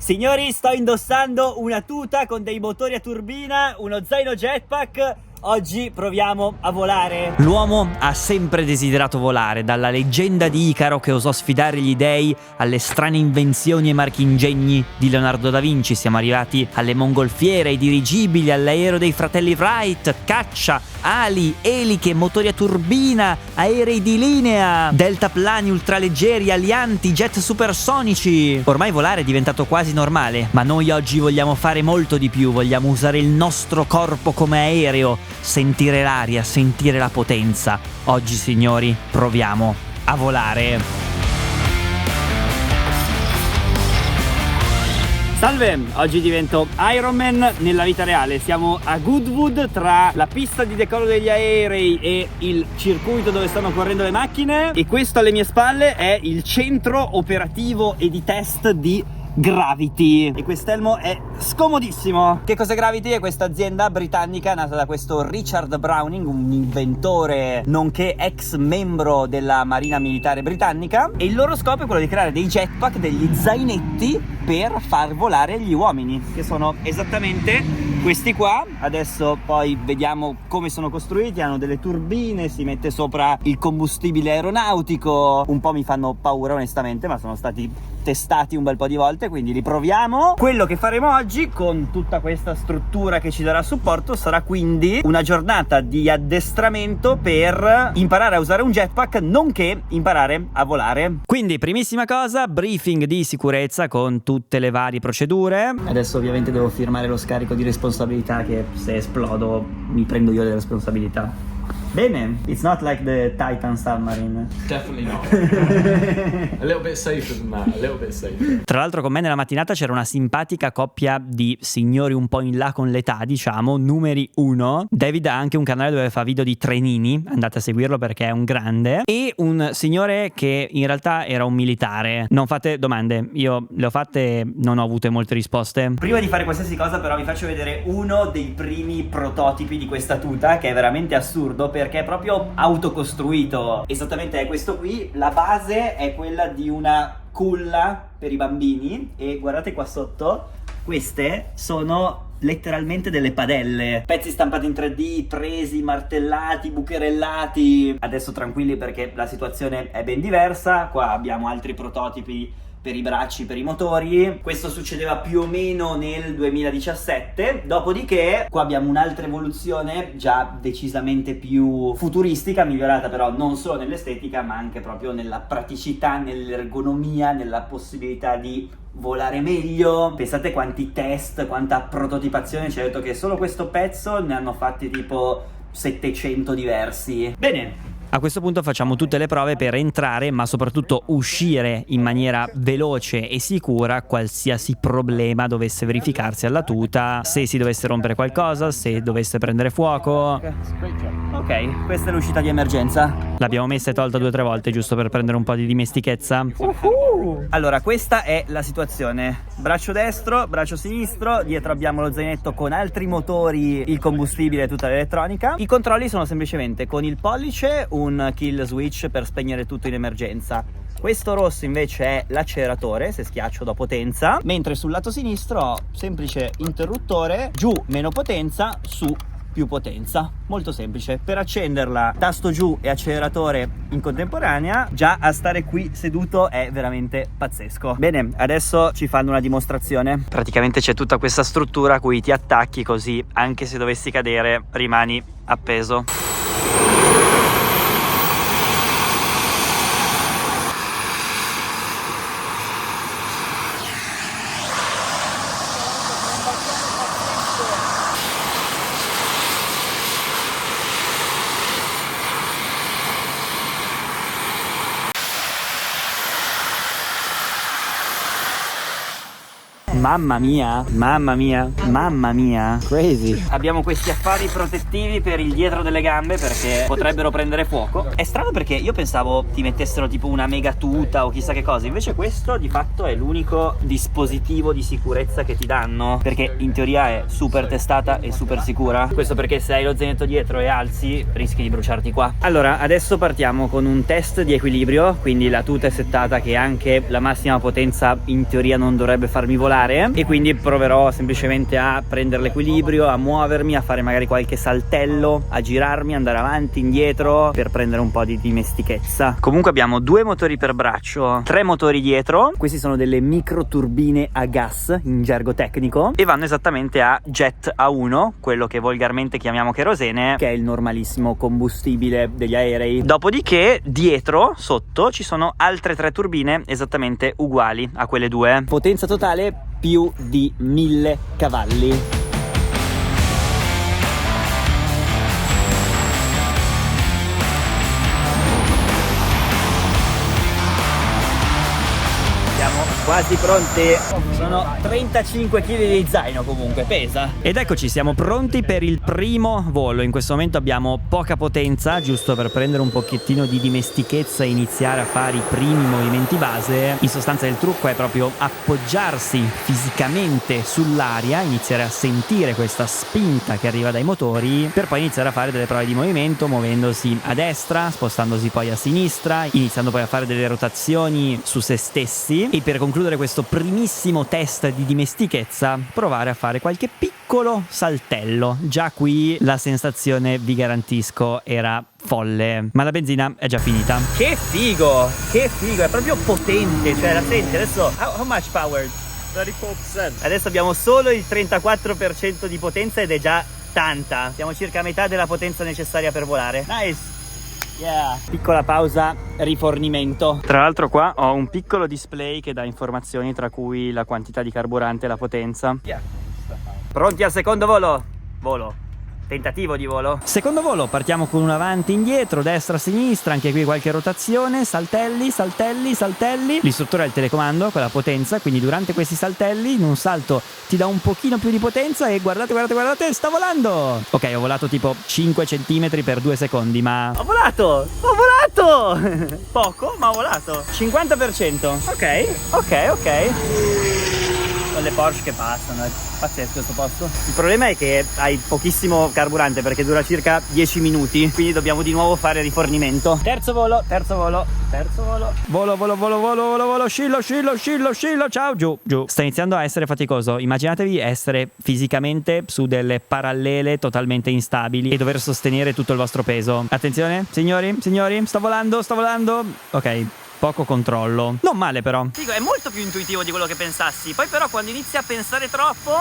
Signori, sto indossando una tuta con dei motori a turbina, uno zaino jetpack. Oggi proviamo a volare. L'uomo ha sempre desiderato volare, dalla leggenda di Icaro che osò sfidare gli dei alle strane invenzioni e marchingegni di Leonardo da Vinci. Siamo arrivati alle mongolfiere, ai dirigibili, all'aereo dei fratelli Wright, caccia, ali, eliche, motori a turbina, aerei di linea, deltaplani ultraleggeri, alianti, jet supersonici. Ormai volare è diventato quasi normale, ma noi oggi vogliamo fare molto di più. Vogliamo usare il nostro corpo come aereo, sentire l'aria, sentire la potenza. Oggi, signori, proviamo a volare. Salve, oggi divento Iron Man nella vita reale. Siamo a Goodwood, tra la pista di decollo degli aerei e il circuito dove stanno correndo le macchine, e questo alle mie spalle è il centro operativo e di test di Gravity, e quest'elmo è scomodissimo. Che cos'è Gravity? È questa azienda britannica nata da questo Richard Browning, un inventore nonché ex membro della Marina Militare britannica, e il loro scopo è quello di creare dei jetpack, degli zainetti per far volare gli uomini, che sono esattamente questi qua. Adesso poi vediamo come sono costruiti. Hanno delle turbine, si mette sopra il combustibile aeronautico. Un po' mi fanno paura onestamente, ma sono stati testati un bel po' di volte, quindi li proviamo. Quello che faremo oggi con tutta questa struttura che ci darà supporto sarà quindi una giornata di addestramento per imparare a usare un jetpack, nonché imparare a volare. Quindi primissima cosa, briefing di sicurezza con tutte le varie procedure. Adesso ovviamente devo firmare lo scarico di responsabilità, che se esplodo mi prendo io le responsabilità. Bene, it's not like the Titan submarine. Definitely not. A little bit safer than that, a little bit safer. Tra l'altro con me nella mattinata c'era una simpatica coppia di signori un po' in là con l'età, diciamo, numeri 1. David ha anche un canale dove fa video di trenini, andate a seguirlo perché è un grande. E un signore che in realtà era un militare. Non fate domande, io le ho fatte e non ho avute molte risposte. Prima di fare qualsiasi cosa però vi faccio vedere uno dei primi prototipi di questa tuta, che è veramente assurdo perché è proprio autocostruito. Esattamente è questo qui. La base è quella di una culla per i bambini, e guardate qua sotto, queste sono letteralmente delle padelle, pezzi stampati in 3D, presi, martellati, bucherellati. Adesso tranquilli perché la situazione è ben diversa. Qua abbiamo altri prototipi per i bracci, per i motori. Questo succedeva più o meno nel 2017. Dopodiché qua abbiamo un'altra evoluzione già decisamente più futuristica, migliorata però non solo nell'estetica ma anche proprio nella praticità, nell'ergonomia, nella possibilità di volare meglio. Pensate quanti test, quanta prototipazione. Ci ha detto che solo questo pezzo ne hanno fatti tipo 700 diversi. Bene, a questo punto facciamo tutte le prove per entrare, ma soprattutto uscire in maniera veloce e sicura qualsiasi problema dovesse verificarsi alla tuta, se si dovesse rompere qualcosa, se dovesse prendere fuoco. Ok, questa è l'uscita di emergenza. L'abbiamo messa e tolta 2 o 3 volte giusto per prendere un po' di dimestichezza. Allora, questa è la situazione. Braccio destro, braccio sinistro, dietro abbiamo lo zainetto con altri motori, il combustibile e tutta l'elettronica. I controlli sono semplicemente con il pollice un kill switch per spegnere tutto in emergenza. Questo rosso invece è l'acceleratore, se schiaccio do potenza, mentre sul lato sinistro ho semplice interruttore, giù meno potenza, su più potenza. Molto semplice. Per accenderla tasto giù e acceleratore in contemporanea. Già a stare qui seduto è veramente pazzesco. Bene, adesso ci fanno una dimostrazione. Praticamente c'è tutta questa struttura a cui ti attacchi, così anche se dovessi cadere rimani appeso. Mamma mia, mamma mia, mamma mia, crazy. Abbiamo questi affari protettivi per il dietro delle gambe perché potrebbero prendere fuoco. È strano perché io pensavo ti mettessero tipo una mega tuta o chissà che cosa, invece questo di fatto è l'unico dispositivo di sicurezza che ti danno, perché in teoria è super testata e super sicura. Questo perché se hai lo zainetto dietro e alzi rischi di bruciarti qua. Allora adesso partiamo con un test di equilibrio, quindi la tuta è settata che anche la massima potenza in teoria non dovrebbe farmi volare. mare, e quindi proverò semplicemente a prendere l'equilibrio, a muovermi, a fare magari qualche saltello, a girarmi, andare avanti, indietro, per prendere un po' di dimestichezza. Comunque abbiamo 2 motori per braccio, 3 motori dietro. Questi sono delle microturbine a gas in gergo tecnico e vanno esattamente a jet A1, quello che volgarmente chiamiamo kerosene, che è il normalissimo combustibile degli aerei. Dopodiché dietro, sotto, ci sono altre 3 turbine esattamente uguali a quelle 2. Potenza totale più di 1000 cavalli. Quasi pronti. Sono 35 kg di zaino, comunque pesa. Ed eccoci, siamo pronti per il primo volo. In questo momento abbiamo poca potenza, giusto per prendere un pochettino di dimestichezza e iniziare a fare i primi movimenti base. In sostanza il trucco è proprio appoggiarsi fisicamente sull'aria, iniziare a sentire questa spinta che arriva dai motori, per poi iniziare a fare delle prove di movimento, muovendosi a destra, spostandosi poi a sinistra, iniziando poi a fare delle rotazioni su se stessi, e per concludere questo primissimo test di dimestichezza provare a fare qualche piccolo saltello. Già qui la sensazione, vi garantisco, era folle, ma la benzina è già finita. Che figo, è proprio potente, cioè la senti adesso. How much power? 34%. Adesso abbiamo solo il 34% di potenza ed è già tanta, siamo circa a metà della potenza necessaria per volare. Nice. Yeah. Piccola pausa rifornimento. Tra l'altro qua ho un piccolo display che dà informazioni, tra cui la quantità di carburante e la potenza. Yeah. Pronti al secondo volo? Tentativo di volo. Secondo volo, partiamo con un avanti, indietro, destra, sinistra, anche qui qualche rotazione, saltelli. L'istruttore ha il telecomando con la potenza, quindi durante questi saltelli in un salto ti dà un pochino più di potenza e guardate, sta volando. Ok, ho volato tipo 5 cm per 2 secondi, ma ho volato! Poco, ma ho volato. 50%. Ok. Con le Porsche che passano, è pazzesco questo posto. Il problema è che hai pochissimo carburante perché dura circa 10 minuti, quindi dobbiamo di nuovo fare rifornimento. Terzo volo. Volo, scillo, ciao, giù. Sta iniziando a essere faticoso. Immaginatevi essere fisicamente su delle parallele totalmente instabili e dover sostenere tutto il vostro peso. Attenzione, signori, sto volando. Ok. Poco controllo. Non male però. Dico, è molto più intuitivo di quello che pensassi. Poi però quando inizi a pensare troppo,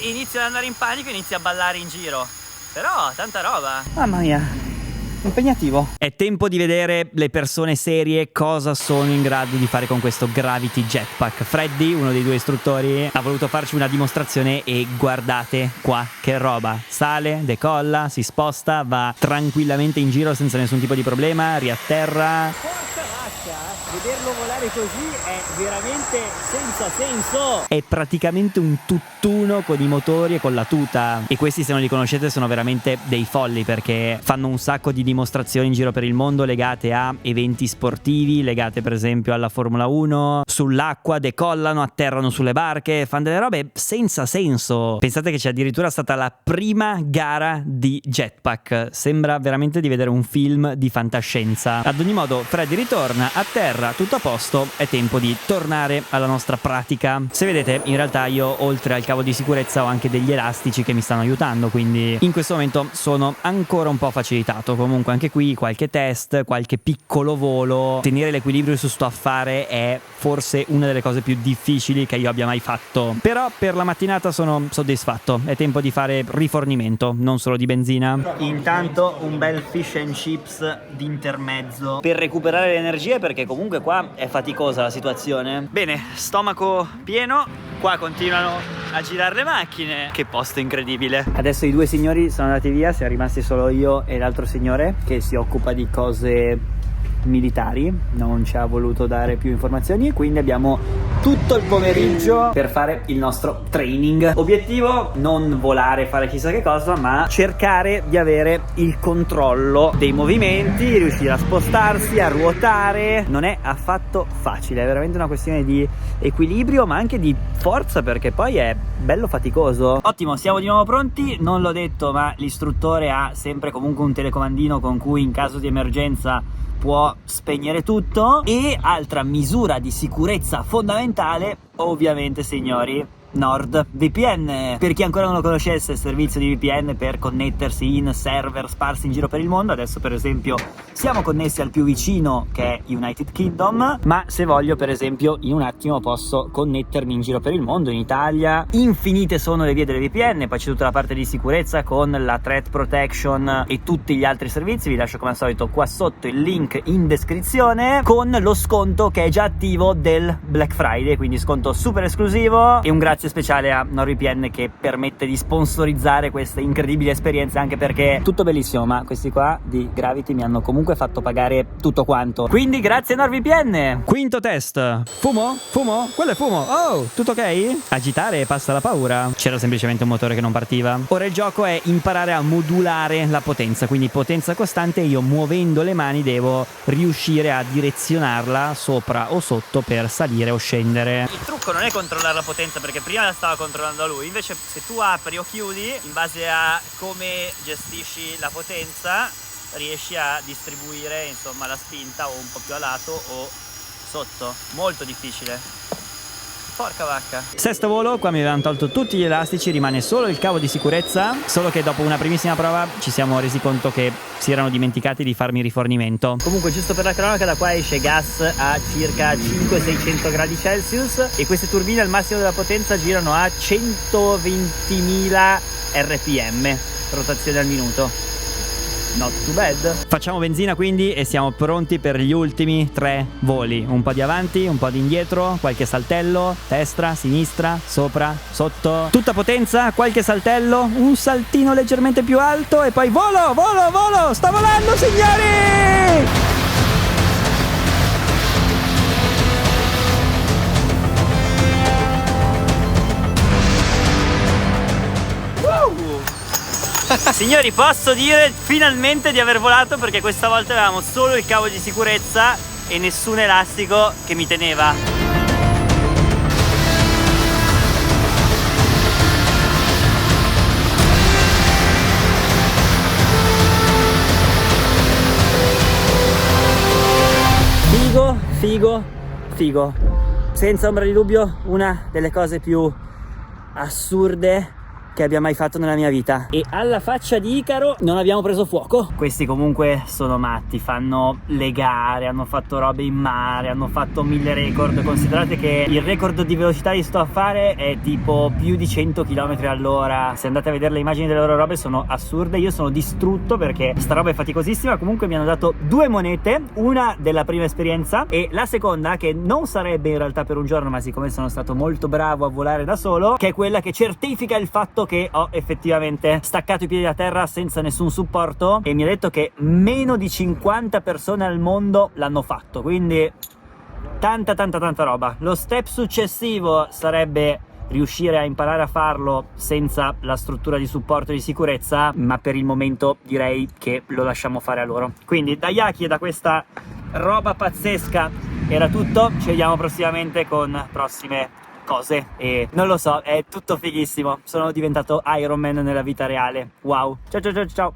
inizio ad andare in panico e inizio a ballare in giro. Però tanta roba. Mamma mia, impegnativo. È tempo di vedere le persone serie cosa sono in grado di fare con questo Gravity Jetpack. Freddy, uno dei 2 istruttori, ha voluto farci una dimostrazione e guardate qua che roba. Sale, decolla, si sposta, va tranquillamente in giro senza nessun tipo di problema, riatterra. Vederlo volare così è veramente senza senso. È praticamente un tutt'uno con i motori e con la tuta. E questi, se non li conoscete, sono veramente dei folli, perché fanno un sacco di dimostrazioni in giro per il mondo legate a eventi sportivi, legate per esempio alla Formula 1, sull'acqua, decollano, atterrano sulle barche, fanno delle robe senza senso. Pensate che c'è addirittura stata la prima gara di jetpack. Sembra veramente di vedere un film di fantascienza. Ad ogni modo, Freddy ritorna, atterra, tutto a posto, è tempo di tornare alla nostra pratica. Se vedete, in realtà io oltre al cavo di sicurezza ho anche degli elastici che mi stanno aiutando, quindi in questo momento sono ancora un po' facilitato. Comunque anche qui qualche test, qualche piccolo volo. Tenere l'equilibrio su sto affare è forse una delle cose più difficili che io abbia mai fatto, però per la mattinata sono soddisfatto. È tempo di fare rifornimento, non solo di benzina. Intanto un bel fish and chips d'intermezzo per recuperare le energie, perché comunque qua è faticosa la situazione. Bene, stomaco pieno, qua continuano a girare le macchine. Che posto incredibile. Adesso i 2 signori sono andati via, siamo rimasti solo io e l'altro signore che si occupa di cose militari, non ci ha voluto dare più informazioni e quindi abbiamo tutto il pomeriggio per fare il nostro training. Obiettivo: non volare, fare chissà che cosa, ma cercare di avere il controllo dei movimenti, riuscire a spostarsi, a ruotare. Non è affatto facile, è veramente una questione di equilibrio ma anche di forza, perché poi è bello faticoso. Ottimo, siamo di nuovo pronti. Non l'ho detto, ma l'istruttore ha sempre comunque un telecomandino con cui in caso di emergenza può spegnere tutto. E altra misura di sicurezza fondamentale fondamentale, ovviamente signori, NordVPN. Per chi ancora non lo conoscesse, il servizio di VPN per connettersi in server sparsi in giro per il mondo. Adesso per esempio siamo connessi al più vicino, che è United Kingdom, ma se voglio per esempio in un attimo posso connettermi in giro per il mondo, in Italia. Infinite sono le vie delle VPN, poi c'è tutta la parte di sicurezza con la threat protection e tutti gli altri servizi. Vi lascio come al solito qua sotto il link in descrizione, con lo sconto che è già attivo del Black Friday, quindi sconto super esclusivo, e un grazie speciale a NordVPN che permette di sponsorizzare queste incredibili esperienze, anche perché tutto bellissimo, ma questi qua di Gravity mi hanno comunque fatto pagare tutto quanto, quindi grazie NordVPN. Quinto test. Fumo? Fumo? Quello è fumo. Oh, tutto ok? Agitare e passa la paura. C'era semplicemente un motore che non partiva. Ora il gioco è imparare a modulare la potenza, quindi potenza costante. Io muovendo le mani devo riuscire a direzionarla sopra o sotto per salire o scendere. Il trucco non è controllare la potenza, perché prima la stava controllando lui, invece se tu apri o chiudi in base a come gestisci la potenza riesci a distribuire insomma la spinta o un po' più a lato o sotto. Molto difficile, porca vacca. Sesto volo, qua mi avevano tolto tutti gli elastici, rimane solo il cavo di sicurezza, solo che dopo una primissima prova ci siamo resi conto che si erano dimenticati di farmi rifornimento. Comunque, giusto per la cronaca, da qua esce gas a circa 500-600 gradi Celsius e queste turbine al massimo della potenza girano a 120.000 rpm, rotazione al minuto. Not too bad. Facciamo benzina quindi e siamo pronti per gli ultimi 3 voli. Un po' di avanti, un po' di indietro, qualche saltello, destra, sinistra, sopra, sotto. Tutta potenza, qualche saltello, un saltino leggermente più alto e poi volo, volo, volo! Sto volando, signori! Signori, posso dire finalmente di aver volato, perché questa volta avevamo solo il cavo di sicurezza e nessun elastico che mi teneva. Figo, figo, figo. Senza ombra di dubbio una delle cose più assurde che abbia mai fatto nella mia vita. E alla faccia di Icaro non abbiamo preso fuoco. Questi comunque sono matti, fanno le gare, hanno fatto robe in mare, hanno fatto 1000 record. Considerate che il record di velocità che sto a fare è tipo più di 100 km all'ora. Se andate a vedere le immagini delle loro robe sono assurde. Io sono distrutto perché sta roba è faticosissima. Comunque mi hanno dato 2 monete, una della prima esperienza e la seconda, che non sarebbe in realtà per un giorno, ma siccome sono stato molto bravo a volare da solo, che è quella che certifica il fatto che ho effettivamente staccato i piedi da terra senza nessun supporto, e mi ha detto che meno di 50 persone al mondo l'hanno fatto, quindi tanta roba. Lo step successivo sarebbe riuscire a imparare a farlo senza la struttura di supporto e di sicurezza, ma per il momento direi che lo lasciamo fare a loro. Quindi da Yaki e da questa roba pazzesca era tutto. Ci vediamo prossimamente con prossime cose e non lo so, è tutto fighissimo. Sono diventato Iron Man nella vita reale. Wow. Ciao ciao ciao ciao.